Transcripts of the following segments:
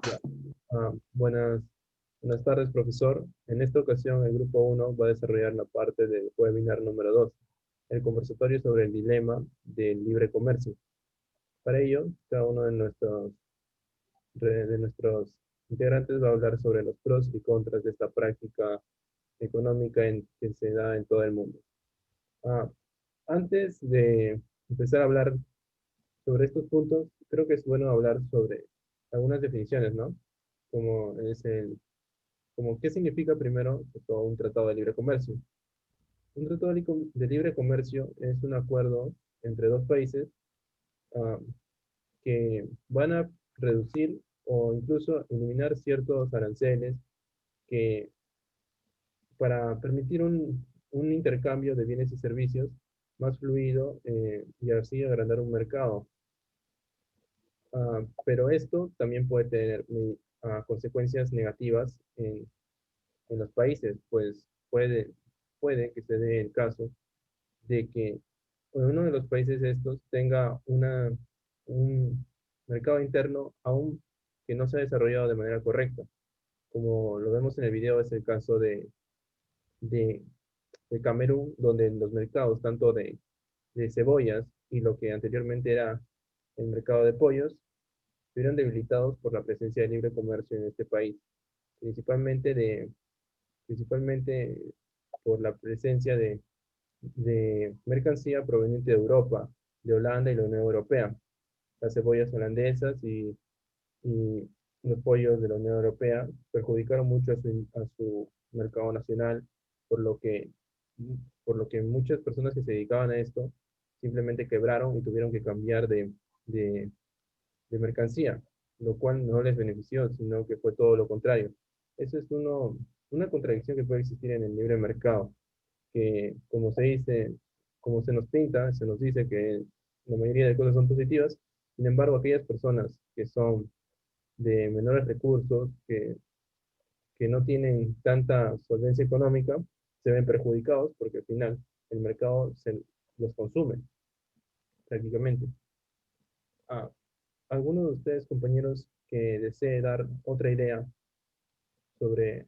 Ya. Buenas tardes, profesor. En esta ocasión, el grupo uno va a desarrollar la parte del webinar número 2, el conversatorio sobre el dilema del libre comercio. Para ello, cada uno de nuestros integrantes va a hablar sobre los pros y contras de esta práctica económica que se da en todo el mundo. Ah, Antes de empezar a hablar sobre estos puntos, creo que es bueno hablar sobre algunas definiciones, ¿no? Como es como qué significa primero que todo un tratado de libre comercio. Un tratado de libre comercio es un acuerdo entre dos países ah, que van a reducir o incluso eliminar ciertos aranceles que para permitir un intercambio de bienes y servicios más fluido y así agrandar un mercado. Pero esto también puede tener consecuencias negativas en los países, pues puede que se dé el caso de que uno de los países estos tenga un mercado interno aún que no se ha desarrollado de manera correcta. Como lo vemos en el video, es el caso de, de Camerún, donde los mercados, tanto de cebollas y lo que anteriormente era el mercado de pollos, estuvieron debilitados por la presencia de libre comercio en este país, principalmente, principalmente por la presencia de mercancía proveniente de Europa, de Holanda y la Unión Europea. Las cebollas holandesas y los pollos de la Unión Europea perjudicaron mucho a su mercado nacional, por lo que, por lo que muchas personas que se dedicaban a esto simplemente quebraron y tuvieron que cambiar de, de mercancía, lo cual no les benefició, sino que fue todo lo contrario. Eso es una contradicción que puede existir en el libre mercado, que como se dice, como se nos pinta, se nos dice que la mayoría de cosas son positivas. Sin embargo, aquellas personas que son de menores recursos, que no tienen tanta solvencia económica, se ven perjudicados porque al final el mercado los consume prácticamente. Ah, ¿Alguno de ustedes, compañeros, que desee dar otra idea sobre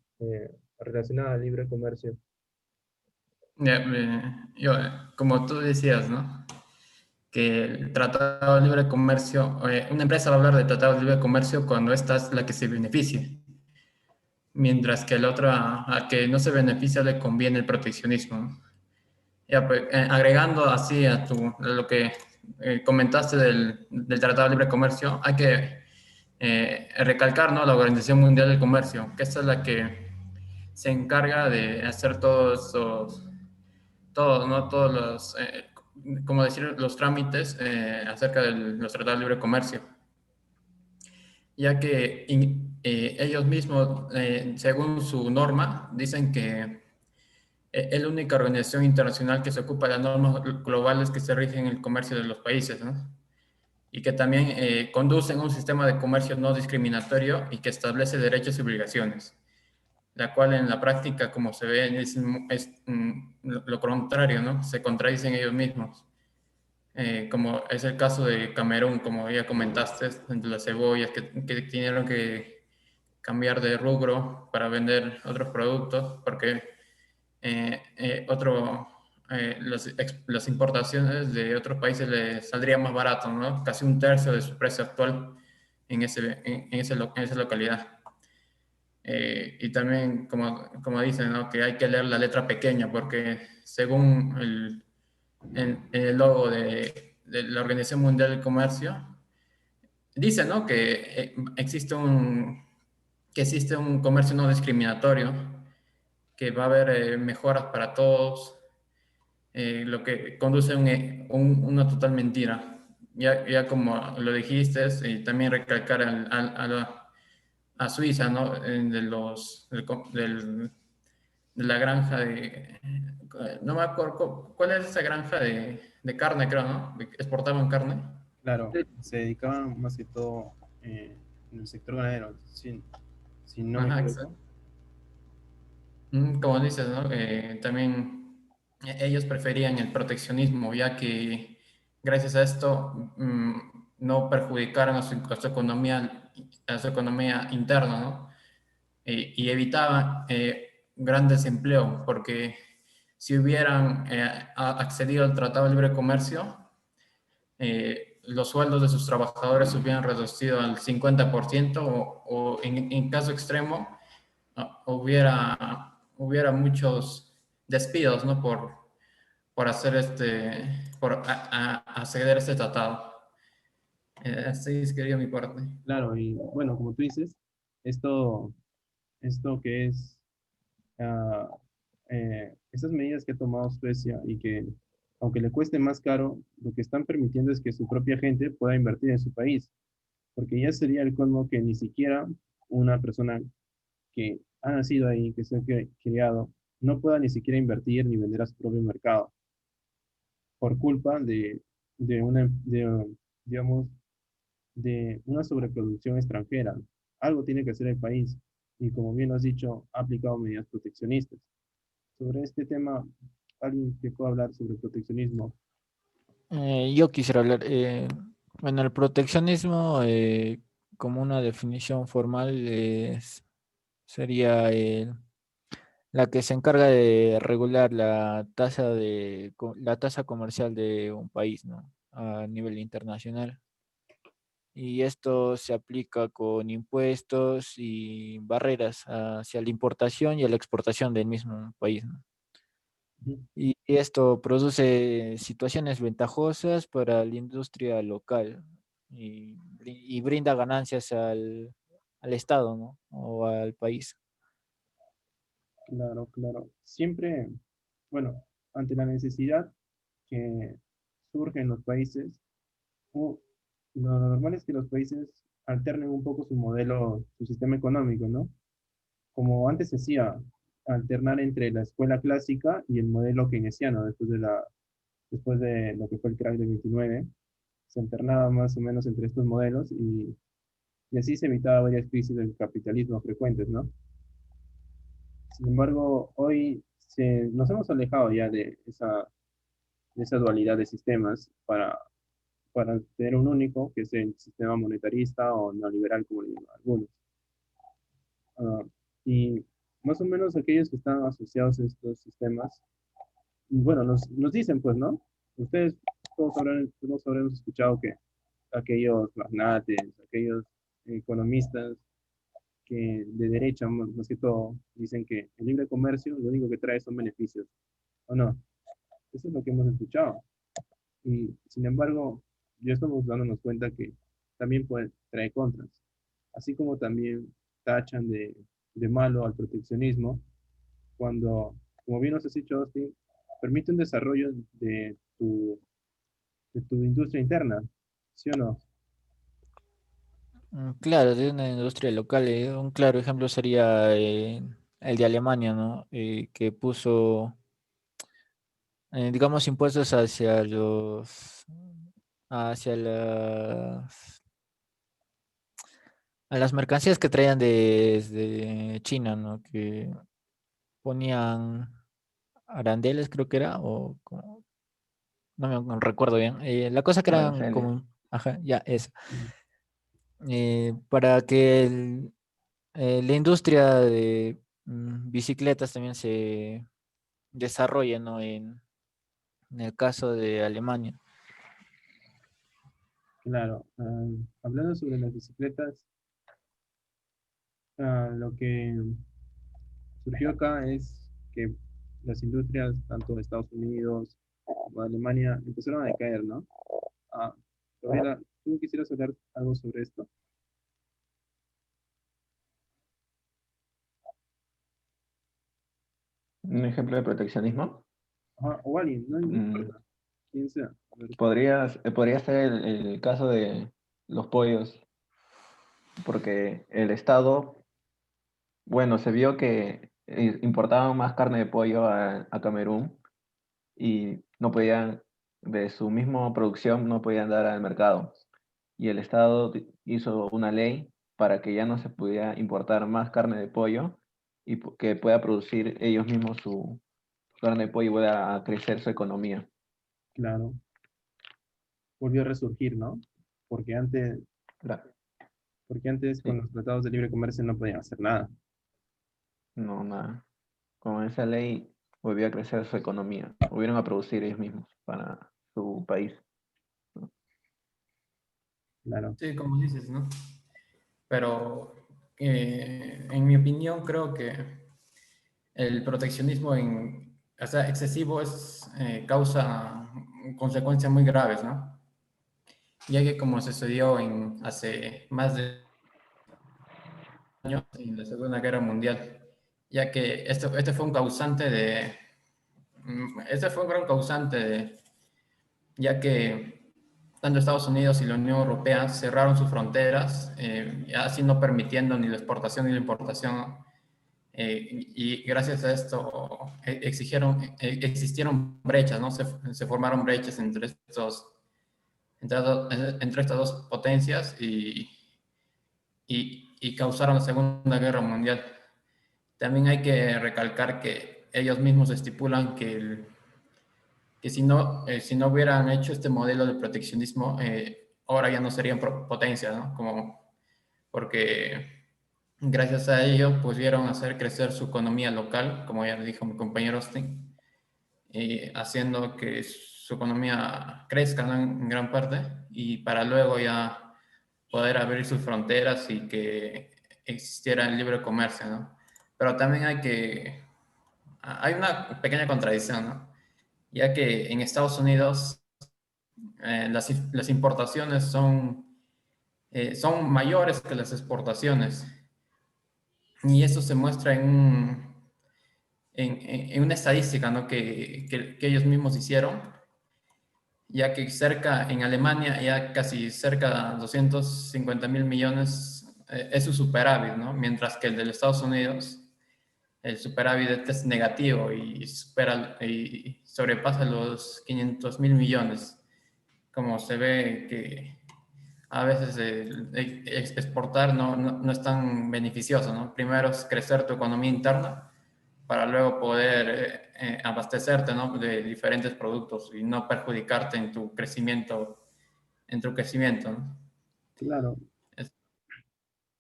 relacionada al libre comercio? Ya, como tú decías, ¿no? Que el Tratado de Libre Comercio, una empresa va a hablar de Tratado de Libre Comercio cuando esta es la que se beneficia, mientras que el otro, a que no se beneficia, le conviene el proteccionismo, ¿no? Ya, pues, agregando así a lo que comentaste del Tratado de Libre Comercio, hay que recalcar, ¿no? La Organización Mundial del Comercio, que esta es la que se encarga de hacer todos, ¿no? Todos los, como decir, los trámites acerca de los tratados de libre comercio, ya que ellos mismos, según su norma, dicen que es la única organización internacional que se ocupa de las normas globales que se rigen en el comercio de los países, ¿no? Y que también conducen un sistema de comercio no discriminatorio y que establece derechos y obligaciones, la cual en la práctica, como se ve, es lo contrario, ¿no? Se contradicen ellos mismos. Como es el caso de Camerún, como ya comentaste, de las cebollas que tuvieron que cambiar de rubro para vender otros productos, porque las importaciones de otros países les saldría más barato, ¿no? Casi un tercio de su precio actual en esa localidad. Y también, como dicen, ¿no? Que hay que leer la letra pequeña, porque según en el logo de la Organización Mundial del Comercio, dice, ¿no? Que existe un comercio no discriminatorio, que va a haber mejoras para todos, lo que conduce a una total mentira. Ya como lo dijiste, y también recalcar a Suiza, ¿no? De la granja no me acuerdo, ¿cuál es esa granja de carne, creo, ¿no? Exportaban carne. Claro, se dedicaban más que todo en el sector ganadero, si no me Ajá, equivoco. exacto. Como dices, ¿no? También ellos preferían el proteccionismo, ya que gracias a esto no perjudicaron a su economía a su economía interna, ¿no? Y evitaba gran desempleo, porque si hubieran accedido al Tratado de Libre Comercio, los sueldos de sus trabajadores se hubieran reducido al 50% o en caso extremo hubiera muchos despidos, ¿no? Por hacer acceder a este tratado. Así es que mi parte. Claro, y bueno, como tú dices, esto, esto que es ah, estas medidas que ha tomado Suecia y que, aunque le cueste más caro, lo que están permitiendo es que su propia gente pueda invertir en su país, porque ya sería el colmo que ni siquiera una persona que ha nacido ahí, que se ha criado, no pueda ni siquiera invertir ni vender a su propio mercado por culpa de una, digamos, de una sobreproducción extranjera. Algo tiene que hacer el país y como bien has dicho, ha aplicado medidas proteccionistas. Sobre este tema, alguien que pueda hablar sobre proteccionismo. Yo quisiera hablar, bueno, el proteccionismo, como una definición formal, sería la que se encarga de regular la tasa comercial de un país, ¿no? A nivel internacional. Y esto se aplica con impuestos y barreras hacia la importación y a la exportación del mismo país, ¿no? Ujú. Y esto produce situaciones ventajosas para la industria local y brinda ganancias al Estado, ¿no? O al país. Claro, claro. Siempre, bueno, ante la necesidad que surge en los países, u- lo normal es que los países alternen un poco su modelo, su sistema económico, ¿no? Como antes se hacía, alternar entre la escuela clásica y el modelo keynesiano, después de lo que fue el crack del 29, se alternaba más o menos entre estos modelos y así se evitaba varias crisis del capitalismo frecuentes, ¿no? Sin embargo, hoy nos hemos alejado ya de esa dualidad de sistemas para tener un único, que es el sistema monetarista o neoliberal, como le llaman algunos. Ah, y más o menos aquellos que están asociados a estos sistemas, bueno, nos dicen, pues, ¿no? Ustedes todos habremos escuchado que aquellos magnates, aquellos economistas que de derecha, más que todo, dicen que el libre comercio lo único que trae son beneficios, ¿o no? Eso es lo que hemos escuchado. Y sin embargo, ya estamos dándonos cuenta que también puede traer contras. Así como también tachan de malo al proteccionismo, cuando, como bien nos has dicho, Austin, permite un desarrollo de tu industria interna, ¿sí o no? Claro, de una industria local. Un claro ejemplo sería el de Alemania, ¿no? Que puso, digamos, impuestos hacia a las mercancías que traían desde China, ¿no? Que ponían arandeles, creo que era, no me recuerdo bien. La cosa que eran Aranceles. como, ajá, ya, eso. Para que la industria de bicicletas también se desarrolle, ¿no? En el caso de Alemania. Claro, hablando sobre las bicicletas, lo que surgió acá es que las industrias, tanto de Estados Unidos como de Alemania, empezaron a decaer, ¿no? Ah, Gabriela, ¿tú quisieras hablar algo sobre esto? Un ejemplo de proteccionismo. Ajá, o alguien, no mm, importa, quién sea. A ver, podría ser el caso de los pollos, porque el Estado, bueno, se vio que importaban más carne de pollo a Camerún y no podían, de su misma producción, no podían dar al mercado. Y el Estado hizo una ley para que ya no se pudiera importar más carne de pollo y que pueda producir ellos mismos su carne de pollo y pueda crecer su economía. claro, volvió a resurgir, ¿no? Porque antes, Claro. porque antes con Sí, los tratados de libre comercio no podían hacer nada. no, nada. Con esa ley volvió a crecer su economía. Volvieron a producir ellos mismos para su país. Claro, Sí, como dices, ¿no? Pero en mi opinión creo que el proteccionismo o sea, excesivo causa consecuencias muy graves, ¿no? Ya que como sucedió hace más de años en la Segunda Guerra Mundial, ya que este fue un causante este fue un gran causante ya que tanto Estados Unidos y la Unión Europea cerraron sus fronteras, así no permitiendo ni la exportación ni la importación. Y gracias a esto existieron brechas, ¿no? Se formaron brechas entre estas dos potencias y causaron la Segunda Guerra Mundial. También hay que recalcar que ellos mismos estipulan que si no hubieran hecho este modelo de proteccionismo, ahora ya no serían potencias, ¿no? Porque gracias a ello pudieron hacer crecer su economía local, como ya dijo mi compañero Austin, haciendo que su economía crezca, ¿no? En gran parte, y para luego ya poder abrir sus fronteras y que existiera el libre comercio, ¿no? Pero también hay una pequeña contradicción, ¿no? Ya que en Estados Unidos las importaciones son mayores que las exportaciones. Y eso se muestra en una estadística, ¿no? Que ellos mismos hicieron, ya que en Alemania, ya casi cerca de 250.000 millones es su superávit, ¿no? Mientras que el de los Estados Unidos, el superávit es negativo y sobrepasa los 500.000 millones, como se ve que a veces exportar no es tan beneficioso, ¿no? Primero es crecer tu economía interna para luego poder abastecerte, ¿no? De diferentes productos y no perjudicarte en tu crecimiento, ¿no? claro, Es-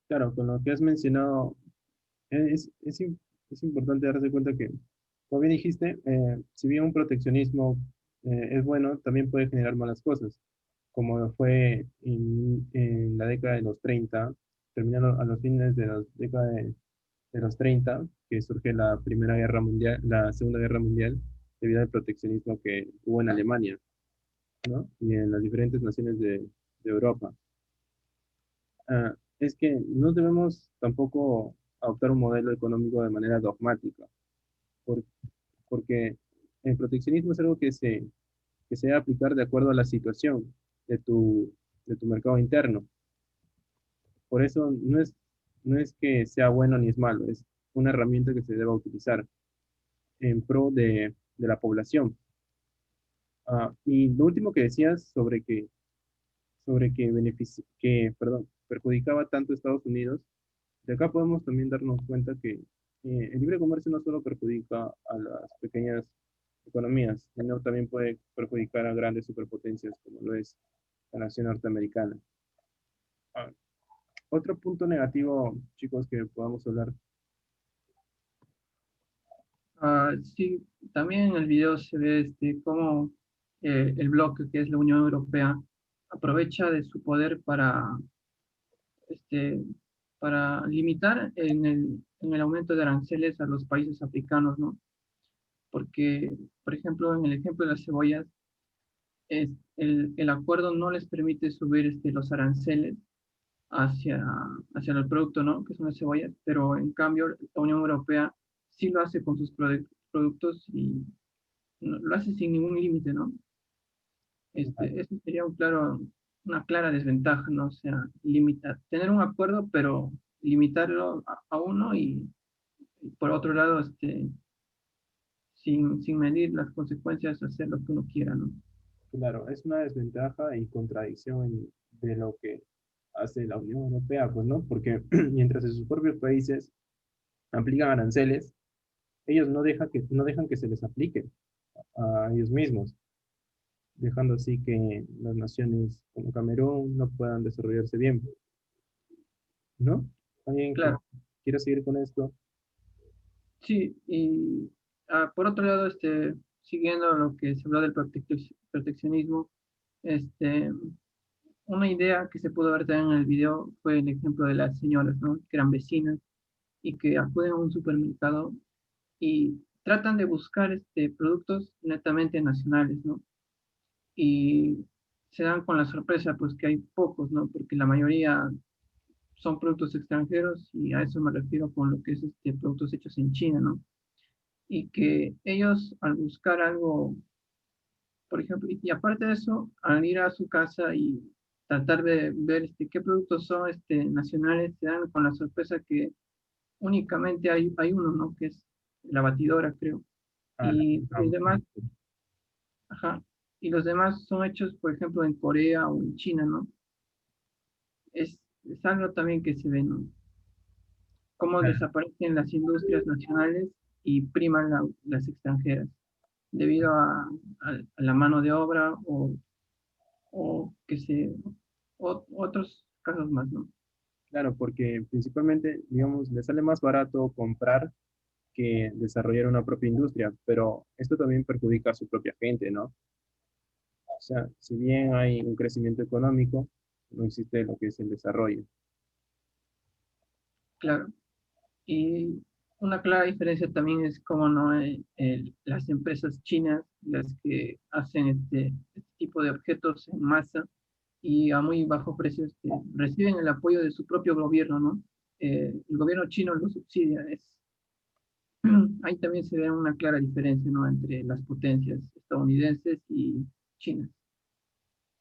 claro, con lo que has mencionado, es importante darse cuenta que, como bien dijiste, si bien un proteccionismo es bueno, también puede generar malas cosas, como fue en la década de los 30, terminando a los fines de la década de los 30, que surge la Primera Guerra Mundial, la Segunda Guerra Mundial, debido al proteccionismo que hubo en Alemania, ¿no? Y en las diferentes naciones de Europa. Es que no debemos tampoco adoptar un modelo económico de manera dogmática, por- porque el proteccionismo es algo que se debe aplicar de acuerdo a la situación de tu mercado interno. Por eso no es que sea bueno ni es malo, es una herramienta que se debe utilizar en pro de la población. Y lo último que decías sobre que, perdón, perjudicaba tanto a Estados Unidos, de acá podemos también darnos cuenta que el libre comercio no solo perjudica a las pequeñas economías, sino también puede perjudicar a grandes superpotencias como lo es la nación norteamericana. Ah, otro punto negativo, chicos, que podamos hablar. Sí, también en el video se ve cómo el bloque que es la Unión Europea aprovecha de su poder este, para limitar en el aumento de aranceles a los países africanos, ¿no? Porque, por ejemplo, en el ejemplo de las cebollas, el acuerdo no les permite subir los aranceles hacia, hacia el producto, ¿no? Que son las cebollas, pero en cambio la Unión Europea sí lo hace con sus productos y lo hace sin ningún límite, ¿no? Eso sería una clara desventaja, ¿no? O sea, tener un acuerdo, pero limitarlo a uno y por otro lado, sin medir las consecuencias, hacer lo que uno quiera, ¿no? Claro, es una desventaja y contradicción de lo que hace la Unión Europea, pues, ¿no? Porque mientras en sus propios países aplican aranceles, ellos no dejan que se les aplique a ellos mismos, dejando así que las naciones como Camerún no puedan desarrollarse bien. ¿no? ¿Alguien que Claro. quiera seguir con esto? Sí, y por otro lado, siguiendo lo que se habló del proteccionismo, este, una idea que se pudo ver también en el video fue el ejemplo de las señoras, ¿no? Que eran vecinas y que acuden a un supermercado y tratan de buscar productos netamente nacionales, ¿no? Y se dan con la sorpresa, pues que hay pocos, ¿no? Porque la mayoría son productos extranjeros y a eso me refiero con lo que es productos hechos en China, ¿no? Y que ellos al buscar algo, por ejemplo, y aparte de eso, al ir a su casa y tratar de ver qué productos son nacionales, se dan con la sorpresa que únicamente hay uno, ¿no? Que es la batidora, creo. Ah, Y los demás, ajá, y los demás son hechos, por ejemplo, en Corea o en China, ¿no? Es algo también que se ve, ¿no? Cómo desaparecen las industrias nacionales y priman las extranjeras debido a la mano de obra o que se, otros casos más, ¿no? claro, porque principalmente, digamos, le sale más barato comprar que desarrollar una propia industria, pero esto también perjudica a su propia gente, ¿no? O sea, si bien hay un crecimiento económico, no existe lo que es el desarrollo. Claro. Y una clara diferencia también es cómo no las empresas chinas, las que hacen este tipo de objetos en masa y a muy bajo precio, reciben el apoyo de su propio gobierno, ¿no? El gobierno chino lo subsidia. Ahí también se ve una clara diferencia, ¿no? Entre las potencias estadounidenses y China.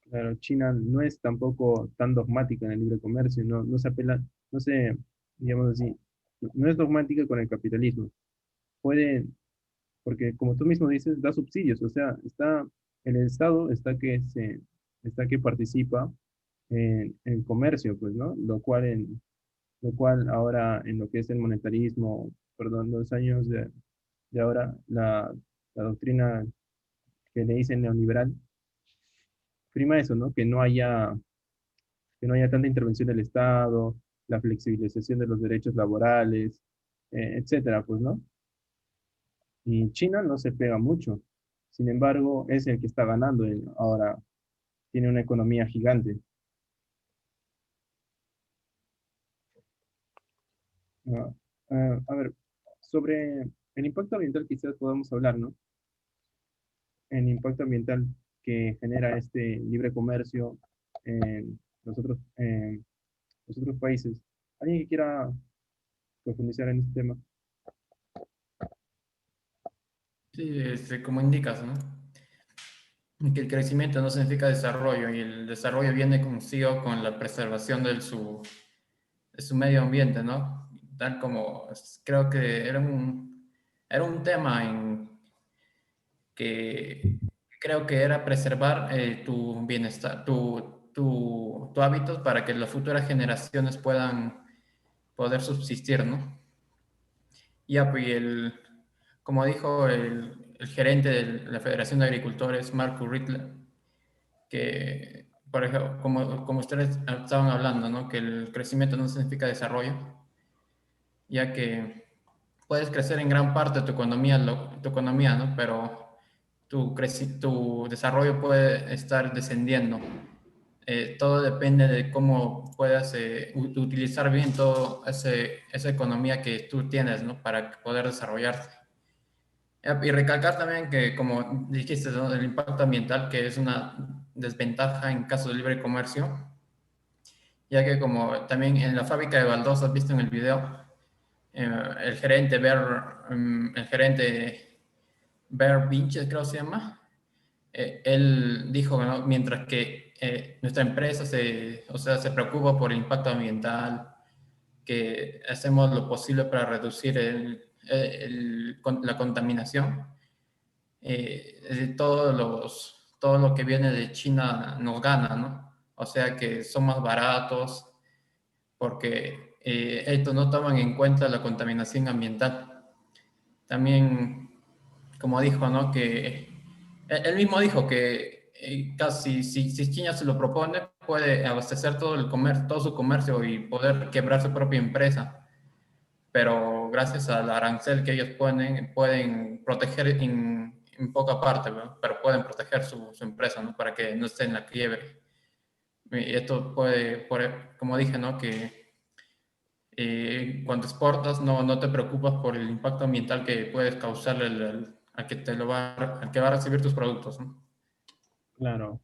Claro, China no es tampoco tan dogmática en el libre comercio, no, no se apela, no se, digamos así, no es dogmática con el capitalismo. Puede, porque como tú mismo dices, da subsidios, o sea, está, el Estado está que participa en comercio, pues, ¿no? Lo cual ahora en lo que es el monetarismo, perdón, los años de ahora, la doctrina que le dicen neoliberal, prima eso, ¿no? Que no haya tanta intervención del Estado, la flexibilización de los derechos laborales, etcétera, pues, ¿no? Y China no se pega mucho. Sin embargo, es el que está ganando. Ahora tiene una economía gigante. Ah, a ver, sobre el impacto ambiental quizás podamos hablar, ¿no? El impacto ambiental que genera este libre comercio en los otros países. ¿Alguien que quiera profundizar en este tema? Sí, como indicas, ¿no? Que el crecimiento no significa desarrollo y el desarrollo viene consigo con la preservación de su medio ambiente, ¿no? Tal como creo que era un tema que creo que era preservar tu bienestar, tu hábitos para que las futuras generaciones puedan poder subsistir, ¿no? Ya, pues como dijo el gerente de la Federación de Agricultores, Marco Rittler, que, por ejemplo, como ustedes estaban hablando, ¿no? Que el crecimiento no significa desarrollo, ya que puedes crecer en gran parte tu economía, ¿no? Pero tu desarrollo puede estar descendiendo. Todo depende de cómo puedas utilizar bien toda esa economía que tú tienes, ¿no? Para poder desarrollarte. Y recalcar también que, como dijiste, ¿no? El impacto ambiental, que es una desventaja en caso de libre comercio, ya que como también en la fábrica de baldosas, has visto en el video, el gerente Bear Vinches, creo que se llama, él dijo, ¿no? Mientras que nuestra empresa o sea, se preocupa por el impacto ambiental, que hacemos lo posible para reducir la contaminación, todo lo que viene de China nos gana, ¿no? O sea que son más baratos porque estos no toman en cuenta la contaminación ambiental. También, como dijo, ¿no? Que él mismo dijo que casi si China se lo propone, puede abastecer todo el comercio, todo su comercio y poder quebrar su propia empresa, pero gracias al arancel que ellos ponen, pueden proteger en poca parte, ¿no? Pero pueden proteger su empresa, ¿no? Para que no esté en la quiebre. Y esto puede, como dije, ¿no? Que cuando exportas no te preocupas por el impacto ambiental que puedes causarle al que al que va a recibir tus productos, ¿no? Claro,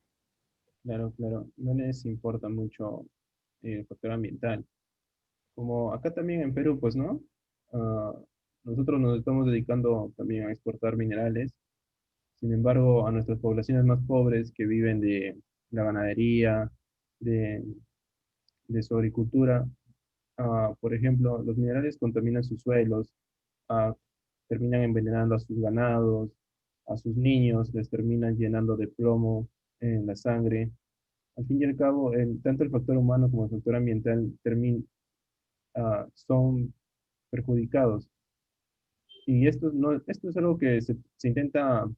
claro, claro. No les importa mucho el factor ambiental. Como acá también en Perú, pues, ¿no? Ah, nosotros nos estamos dedicando también a exportar minerales. Sin embargo, a nuestras poblaciones más pobres que viven de la ganadería, de, de su agricultura, por ejemplo, los minerales contaminan sus suelos, ah, terminan envenenando a sus ganados, a sus niños, les terminan llenando de plomo en la sangre. Al fin y al cabo, tanto el factor humano como el factor ambiental son perjudicados. Y esto, no, esto es algo que se intenta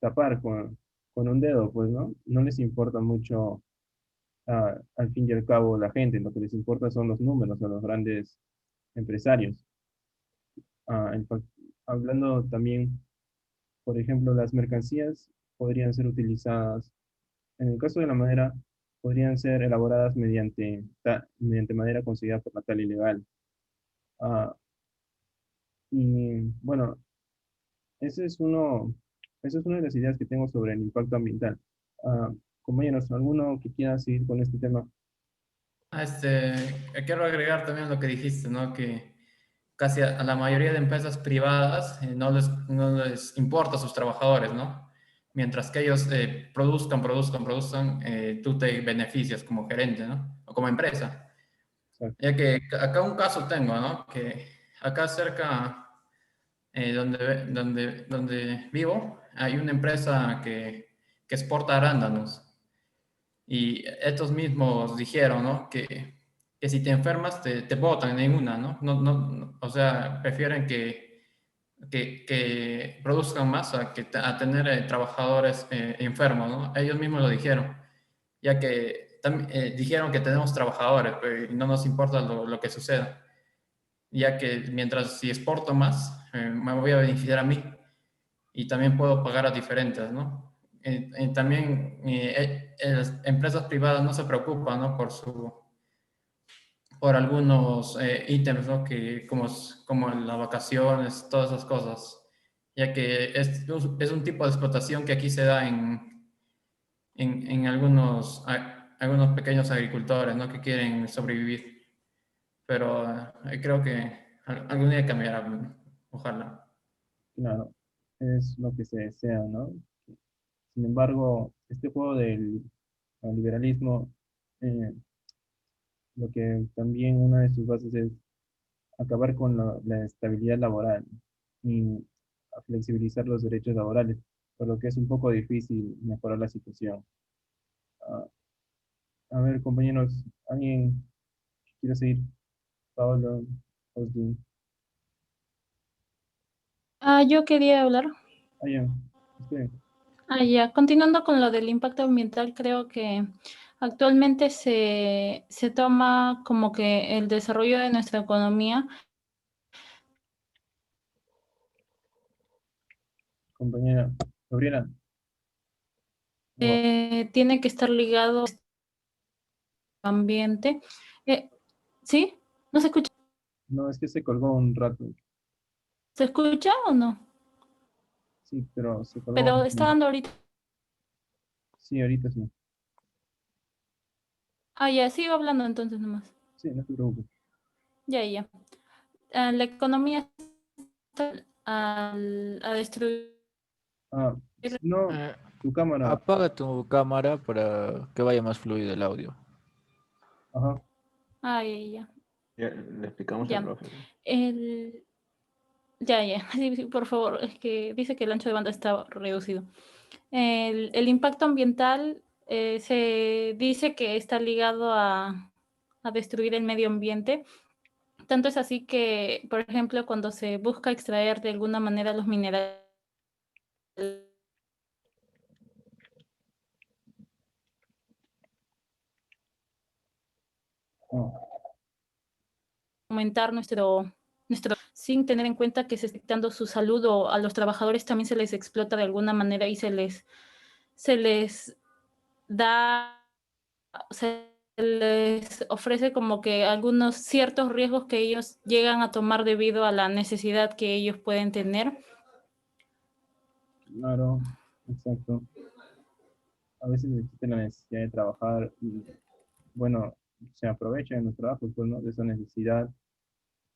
tapar con un dedo, pues, ¿no? No les importa mucho, al fin y al cabo, la gente, lo que les importa son los números a los grandes empresarios. Ah, el fac- Hablando también, por ejemplo, las mercancías podrían ser utilizadas, en el caso de la madera, podrían ser elaboradas mediante madera conseguida por la tala ilegal. Ah, y bueno, ese es uno, esa es una de las ideas que tengo sobre el impacto ambiental. Ah, Compañeros, ¿alguno que quiera seguir con este tema? Quiero agregar también lo que dijiste, ¿no? Que casi a la mayoría de empresas privadas no les importa a sus trabajadores, ¿no? Mientras que ellos produzcan, tú te beneficias como gerente, ¿no? O como empresa. Exacto. Ya que acá un caso tengo, ¿no? Que acá cerca donde vivo hay una empresa que exporta arándanos. Y estos mismos dijeron, ¿no? Que si te enfermas te botan en una, ¿no? O sea, prefieren que produzcan más a tener trabajadores enfermos, ¿no? Ellos mismos lo dijeron, ya que dijeron que tenemos trabajadores, pero no nos importa lo que suceda, ya que mientras si exporto más, me voy a beneficiar a mí y también puedo pagar a diferentes, ¿no? También las empresas privadas no se preocupan, ¿no? Por algunos ítems, ¿no? Como las vacaciones, todas esas cosas, ya que es un tipo de explotación que aquí se da en algunos pequeños agricultores, ¿no? Que quieren sobrevivir, pero creo que algún día cambiará, ojalá. Claro, es lo que se desea, ¿no? Sin embargo, este juego del liberalismo, eh, lo que también una de sus bases es acabar con la estabilidad laboral y a flexibilizar los derechos laborales, por lo que es un poco difícil mejorar la situación. Ah, a ver, compañeros, ¿alguien quiere seguir? Pablo, Austin. Yo quería hablar. Ya, usted. Ya, continuando con lo del impacto ambiental, creo que actualmente se toma como que el desarrollo de nuestra economía Compañera, Gabriela. No, tiene que estar ligado al ambiente. ¿Sí? ¿No se escucha? no, es que se colgó un rato. ¿Se escucha o no? Sí, pero se colgó. Pero está dando ahorita. Sí, ahorita sí. Ya, sigo hablando entonces nomás. Sí, no te preocupes. Ya. La economía está a destruir. Si no, Eh, tu cámara. Apaga tu cámara para que vaya más fluido el audio. Ajá. Ya. Ya, le explicamos al Ya. profe. El, ya. Sí, por favor, es que dice que el ancho de banda está reducido. El impacto ambiental se dice que está ligado a destruir el medio ambiente. Tanto es así que, por ejemplo, cuando se busca extraer de alguna manera los minerales, Oh, aumentar nuestro sin tener en cuenta que se está afectando su salud o a los trabajadores también se les explota de alguna manera y se les da, se les ofrece como que algunos ciertos riesgos que ellos llegan a tomar debido a la necesidad que ellos pueden tener. claro, exacto. A veces existe la necesidad de trabajar y, bueno, se aprovechan en los trabajos, pues, ¿no? De esa necesidad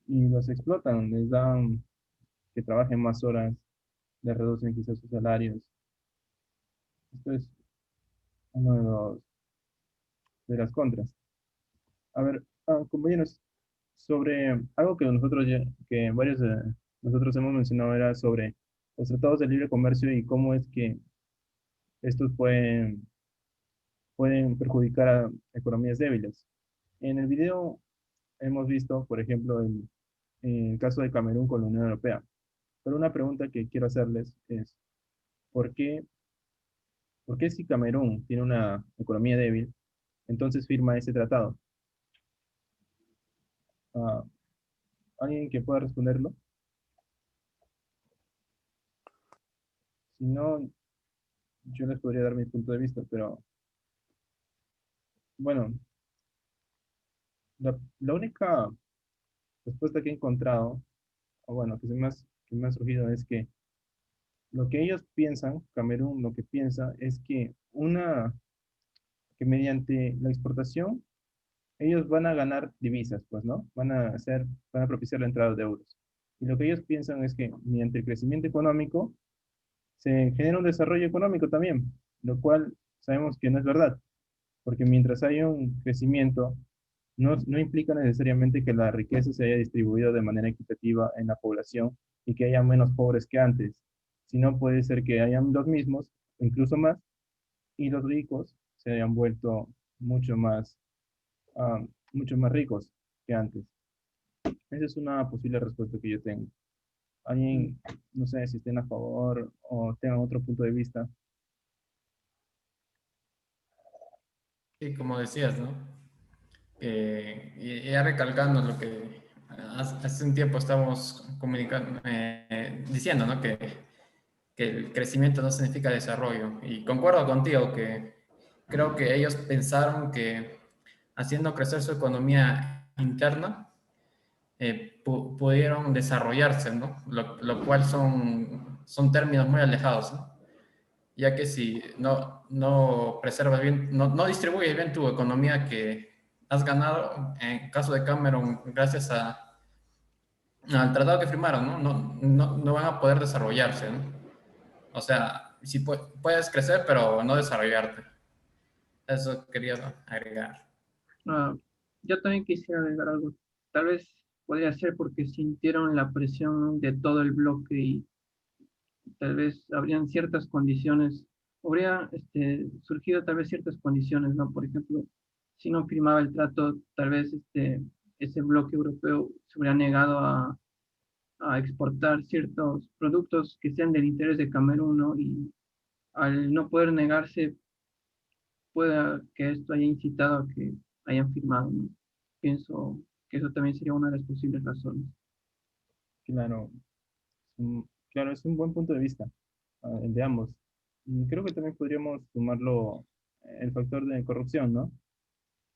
y los explotan, les dan que trabajen más horas, les reducen quizás sus salarios. Esto es uno de las contras. A ver, compañeros, sobre algo que nosotros que varios de nosotros hemos mencionado era sobre los tratados de libre comercio y cómo es que estos pueden perjudicar a economías débiles. En el video hemos visto, por ejemplo, el caso de Camerún con la Unión Europea. Pero una pregunta que quiero hacerles es, ¿por qué, por qué si Camerún tiene una economía débil, entonces firma ese tratado? Ah, ¿Alguien que pueda responderlo? Si no, yo les podría dar mi punto de vista, pero bueno, la única respuesta que he encontrado, o bueno, que me ha surgido es que lo que ellos piensan, Camerún lo que piensa es que mediante la exportación ellos van a ganar divisas, pues, ¿no? Van a propiciar la entrada de euros. Y lo que ellos piensan es que mediante el crecimiento económico se genera un desarrollo económico también, lo cual sabemos que no es verdad, porque mientras haya un crecimiento, no implica necesariamente que la riqueza se haya distribuido de manera equitativa en la población y que haya menos pobres que antes, sino puede ser que hayan los mismos, incluso más, y los ricos se hayan vuelto mucho más, ah, mucho más ricos que antes. Esa es una posible respuesta que yo tengo. Alguien, no sé si estén a favor o tengan otro punto de vista. Sí, como decías, ¿no? Y ya recalcando lo que hace un tiempo estábamos comunicando, diciendo, ¿no? Que el crecimiento no significa desarrollo. Y concuerdo contigo que creo que ellos pensaron que haciendo crecer su economía interna, pudieron desarrollarse, ¿no? Lo cual son términos muy alejados, ¿no? Ya que si no preservas bien, no distribuyes bien tu economía que has ganado, en caso de Cameron, gracias al tratado que firmaron, no van a poder desarrollarse, ¿no? O sea, sí puedes crecer, pero no desarrollarte. Eso quería agregar. Ah, yo también quisiera agregar algo. Tal vez podría ser porque sintieron la presión de todo el bloque y tal vez habrían ciertas condiciones, habría surgido tal vez ciertas condiciones, ¿no? Por ejemplo, si no firmaba el trato, tal vez ese bloque europeo se hubiera negado a exportar ciertos productos que sean del interés de Camerún, ¿no? Y al no poder negarse, pueda que esto haya incitado a que hayan firmado, ¿no? Pienso que eso también sería una de las posibles razones. Claro, claro, es un buen punto de vista, el de ambos. Y creo que también podríamos sumarlo el factor de corrupción, ¿no?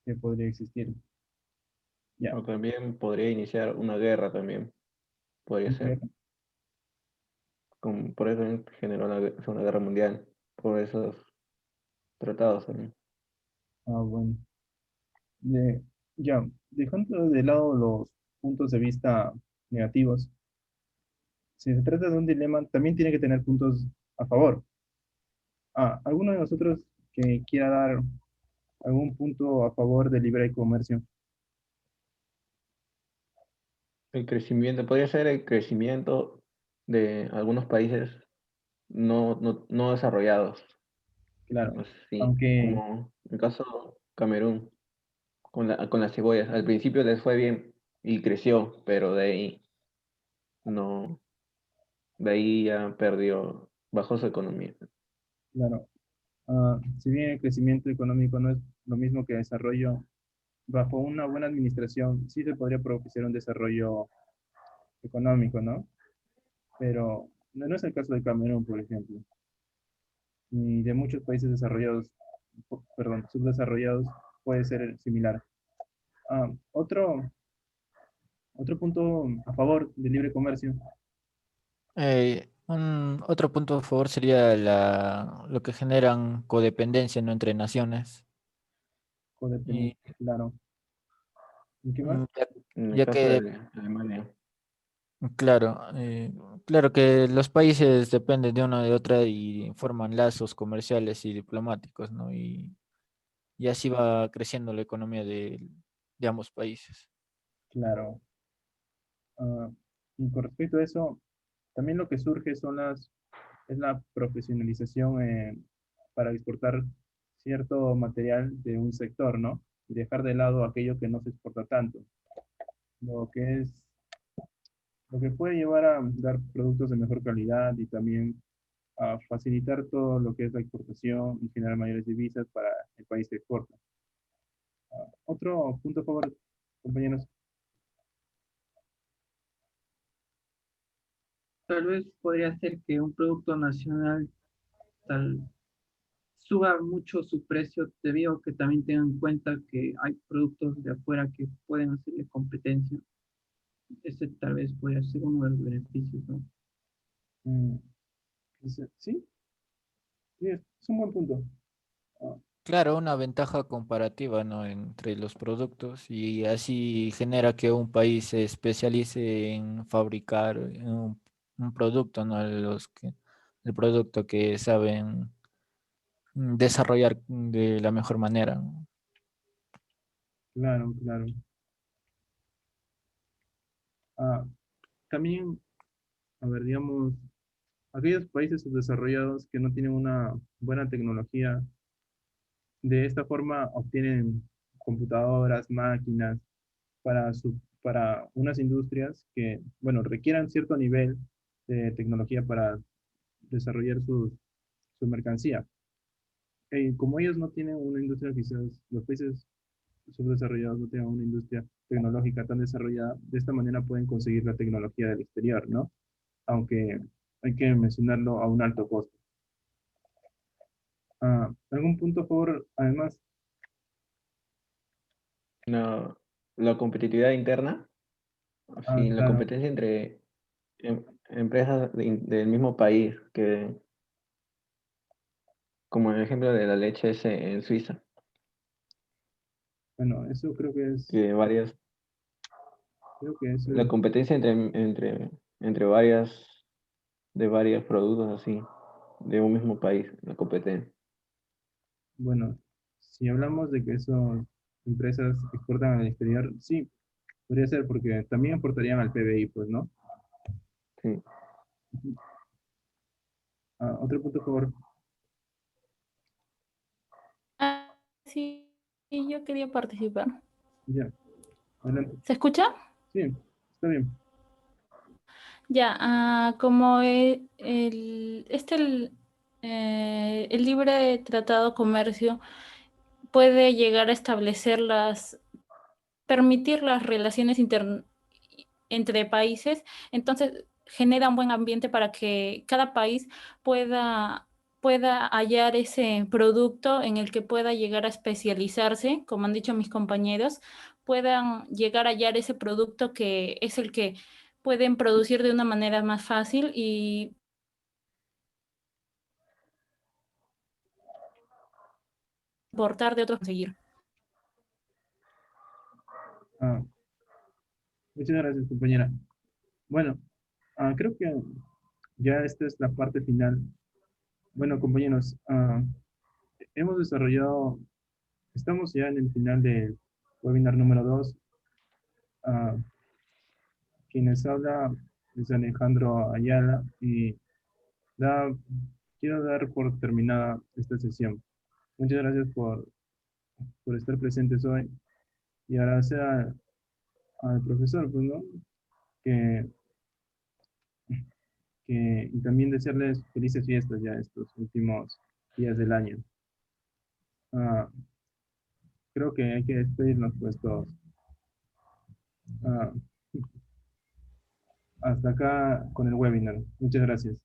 Que podría existir. Ya, O también podría iniciar una guerra también, podría ser. Por eso también generó la Segunda Guerra Mundial, por esos tratados también. bueno. De, ya, dejando de lado los puntos de vista negativos, si se trata de un dilema, también tiene que tener puntos a favor. ¿Alguno de nosotros que quiera dar algún punto a favor del libre comercio? El crecimiento, podría ser el crecimiento de algunos países no desarrollados, Claro, sí, aunque, como en el caso Camerún, con las cebollas. Al principio les fue bien y creció, pero no, de ahí ya perdió, bajó su economía. claro, si bien el crecimiento económico no es lo mismo que desarrollo, bajo una buena administración sí se podría propiciar un desarrollo económico, ¿no? Pero no es el caso de Camerún, por ejemplo, ni de muchos países desarrollados, perdón, subdesarrollados puede ser similar. Ah, otro punto a favor del libre comercio. Otro punto a favor sería lo que generan codependencia, ¿no? Entre naciones. Y, Claro. ¿Y qué más? mm, ya, En el ya caso que, de Alemania. claro, claro que los países dependen de una de otra y forman lazos comerciales y diplomáticos, ¿no? Y así va creciendo la economía de ambos países. Claro. Ah, y con respecto a eso, también lo que surge es la profesionalización para exportar cierto material de un sector, ¿no? Y dejar de lado aquello que no se exporta tanto. Lo que es, lo que puede llevar a dar productos de mejor calidad y también a facilitar todo lo que es la exportación y generar mayores divisas para el país que exporta. Otro punto a favor, compañeros. Tal vez podría ser que un producto nacional tal suba mucho su precio debido a que también tengan en cuenta que hay productos de afuera que pueden hacerle competencia. Ese tal vez podría ser uno de los beneficios, ¿no? Mm, sí, sí, es un buen punto. Ah, Claro, una ventaja comparativa, ¿no? Entre los productos y así genera que un país se especialice en fabricar un producto, ¿no? El producto que saben desarrollar de la mejor manera, ¿no? claro, claro. Ah, también, a ver, digamos, aquellos países subdesarrollados que no tienen una buena tecnología, de esta forma obtienen computadoras, máquinas para unas industrias que, bueno, requieran cierto nivel de tecnología para desarrollar su mercancía. Como ellos no tienen una industria, quizás los países subdesarrollados no tienen una industria tecnológica tan desarrollada, de esta manera pueden conseguir la tecnología del exterior, ¿no? Aunque hay que mencionarlo a un alto costo. ¿Algún punto a favor, además? No, la competitividad interna, sí, la Claro, competencia entre empresas del mismo país, que como el ejemplo de la leche es en Suiza, bueno, eso que varias, creo que eso la es, competencia entre de varios productos así, de un mismo país, la competencia. bueno, si hablamos de que esas empresas exportan al exterior, sí, podría ser porque también aportarían al PBI, pues, ¿no? Sí. Otro punto a favor, Ah, sí, sí, yo quería participar. ya, adelante. ¿Se escucha? Sí, está bien. Ya, como el libre tratado de comercio puede llegar a establecer permitir las relaciones entre países, entonces genera un buen ambiente para que cada país pueda, pueda hallar ese producto en el que pueda llegar a especializarse, como han dicho mis compañeros, puedan llegar a hallar ese producto que es el que pueden producir de una manera más fácil y importar de otros conseguir. Ah, muchas gracias, compañera. Bueno, creo que ya esta es la parte final. Bueno, compañeros, hemos desarrollado, estamos ya en el final del webinar número 2. Quienes habla es Alejandro Ayala y da, quiero dar por terminada esta sesión. Muchas gracias por estar presentes hoy y agradecer al profesor, pues, ¿no? Que, y también desearles felices fiestas ya estos últimos días del año. Ah, creo que hay que despedirnos pues todos. Ah, hasta acá con el webinar. Muchas gracias.